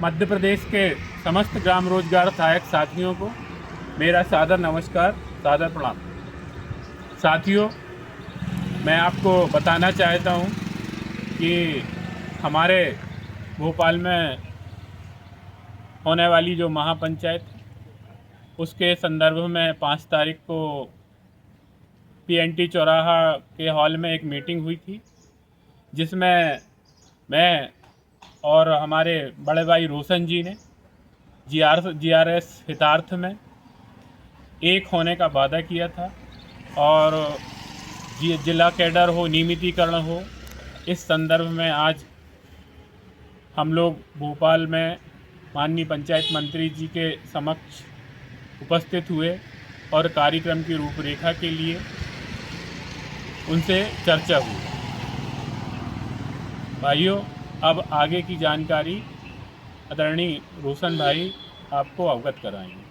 मध्य प्रदेश के समस्त ग्राम रोजगार सहायक साथियों को मेरा सादर नमस्कार, सादर प्रणाम। साथियों, मैं आपको बताना चाहता हूं कि हमारे भोपाल में होने वाली जो महापंचायत, उसके संदर्भ में 5 तारीख को पीएनटी चौराहा के हॉल में एक मीटिंग हुई थी, जिसमें मैं और हमारे बड़े भाई रोशन जी ने जीआरएस हितार्थ में एक होने का वादा किया था और जिला कैडर हो, नियमितीकरण हो, इस संदर्भ में आज हम लोग भोपाल में माननीय पंचायत मंत्री जी के समक्ष उपस्थित हुए और कार्यक्रम की रूपरेखा के लिए उनसे चर्चा हुई। भाइयों, अब आगे की जानकारी आदरणीय रोशन भाई आपको अवगत कराएंगे।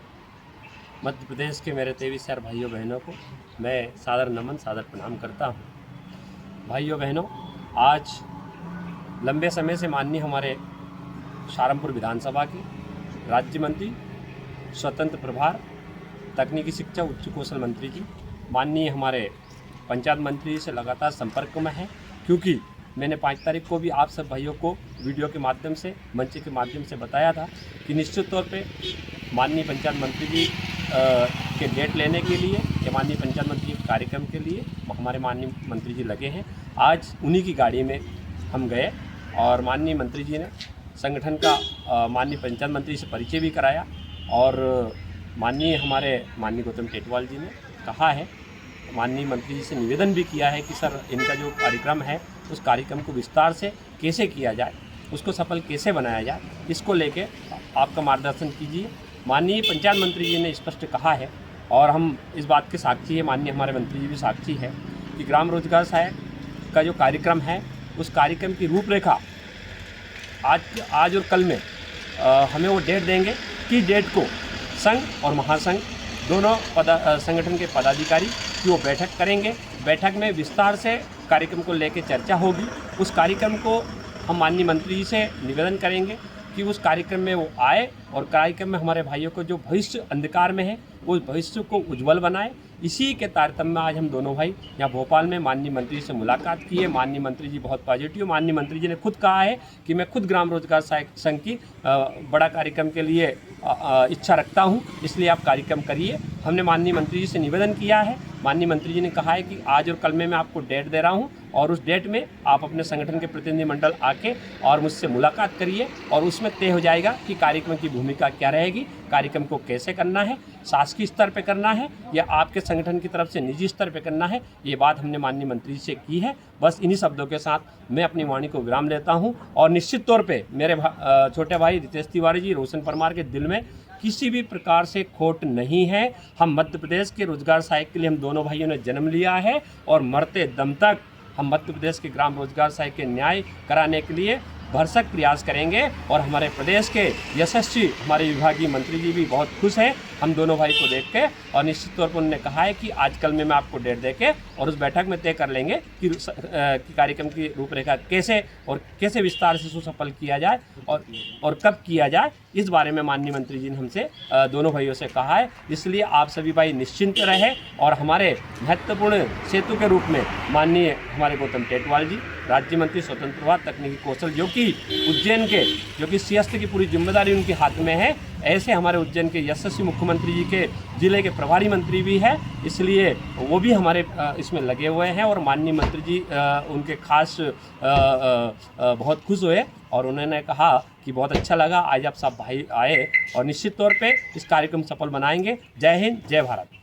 मध्य प्रदेश के मेरे 23 भाइयों बहनों को मैं सादर नमन, सादर प्रणाम करता हूँ। भाइयों बहनों, आज लंबे समय से माननीय हमारे सहारनपुर विधानसभा के राज्य मंत्री, स्वतंत्र प्रभार, तकनीकी शिक्षा, उच्च कौशल मंत्री जी, माननीय हमारे पंचायत मंत्री से लगातार संपर्क में है, क्योंकि मैंने 5 तारीख को भी आप सब भाइयों को वीडियो के माध्यम से, मंच के माध्यम से बताया था कि निश्चित तौर पे माननीय पंचायत मंत्री जी के डेट लेने के लिए या माननीय पंचायत मंत्री के कार्यक्रम के लिए हमारे माननीय मंत्री जी लगे हैं। आज उन्हीं की गाड़ी में हम गए और माननीय मंत्री जी ने संगठन का माननीय पंचायत मंत्री से परिचय भी कराया और माननीय गौतम टेटवाल जी ने कहा है, माननीय मंत्री जी से निवेदन भी किया है कि सर, इनका जो कार्यक्रम है उस कार्यक्रम को विस्तार से कैसे किया जाए, उसको सफल कैसे बनाया जाए, इसको लेके आपका मार्गदर्शन कीजिए। माननीय पंचायत मंत्री जी ने स्पष्ट कहा है और हम इस बात के साक्षी है, माननीय हमारे मंत्री जी भी साक्षी है कि ग्राम रोजगार सहायक का जो कार्यक्रम है, उस कार्यक्रम की रूपरेखा आज और कल में हमें वो डेट देंगे कि डेट को संघ और महासंघ दोनों संगठन के पदाधिकारी की वो बैठक करेंगे। बैठक में विस्तार से कार्यक्रम को लेकर चर्चा होगी। उस कार्यक्रम को हम माननीय मंत्री जी से निवेदन करेंगे कि उस कार्यक्रम में वो आए और कार्यक्रम में हमारे भाइयों को जो भविष्य अंधकार में है, उस भविष्य को उज्जवल बनाए। इसी के तारतम्य में आज हम दोनों भाई यहाँ भोपाल में माननीय मंत्री से मुलाकात की है। माननीय मंत्री जी बहुत पॉजिटिव, माननीय मंत्री जी ने खुद कहा है कि मैं खुद ग्राम रोजगार सहायक संघ की बड़ा कार्यक्रम के लिए इच्छा रखता हूँ, इसलिए आप कार्यक्रम करिए। हमने माननीय मंत्री जी से निवेदन किया है। माननीय मंत्री जी ने कहा है कि आज और कल में मैं आपको डेट दे रहा हूँ और उस डेट में आप अपने संगठन के प्रतिनिधिमंडल आके और मुझसे मुलाकात करिए और उसमें तय हो जाएगा कि कार्यक्रम की भूमिका क्या रहेगी, कार्यक्रम को कैसे करना है, शासकीय स्तर पे करना है या आपके संगठन की तरफ से निजी स्तर पे करना है। ये बात हमने माननीय मंत्री जी से की है। बस इन्हीं शब्दों के साथ मैं अपनी वाणी को विराम लेता हूँ और निश्चित तौर पे मेरे छोटे भाई रितेश तिवारी जी, रोशन परमार के दिल में किसी भी प्रकार से खोट नहीं है। हम मध्य प्रदेश के रोजगार सहायक के लिए हम दोनों भाइयों ने जन्म लिया है और मरते दम तक हम मध्य प्रदेश के ग्राम रोजगार सहायक के न्याय कराने के लिए भरसक प्रयास करेंगे और हमारे प्रदेश के यशस्वी हमारे विभागीय मंत्री जी भी बहुत खुश हैं हम दोनों भाई को देख के और निश्चित तौर पर उन्होंने कहा है कि आज कल में मैं आपको डेट दे के और उस बैठक में तय कर लेंगे कि कार्यक्रम की रूपरेखा कैसे विस्तार से सुसफल किया जाए और कब किया जाए, इस बारे में माननीय मंत्री जी ने हमसे दोनों भाइयों से कहा है। इसलिए आप सभी भाई निश्चिंत रहे और हमारे महत्वपूर्ण सेतु के रूप में माननीय हमारे गौतम टेटवाल जी, राज्य मंत्री स्वतंत्र प्रभार, तकनीकी कौशल, जो कि उज्जैन के, जो कि सियासत की पूरी जिम्मेदारी उनके हाथ में है, ऐसे हमारे उज्जैन के यशस्वी मुख्यमंत्री जी के जिले के प्रभारी मंत्री भी है, इसलिए वो भी हमारे इसमें लगे हुए हैं और माननीय मंत्री जी उनके खास बहुत खुश हुए और उन्होंने कहा कि बहुत अच्छा लगा आज आप सब भाई आए और निश्चित तौर पे इस कार्यक्रम सफल बनाएंगे। जय हिंद, जय भारत।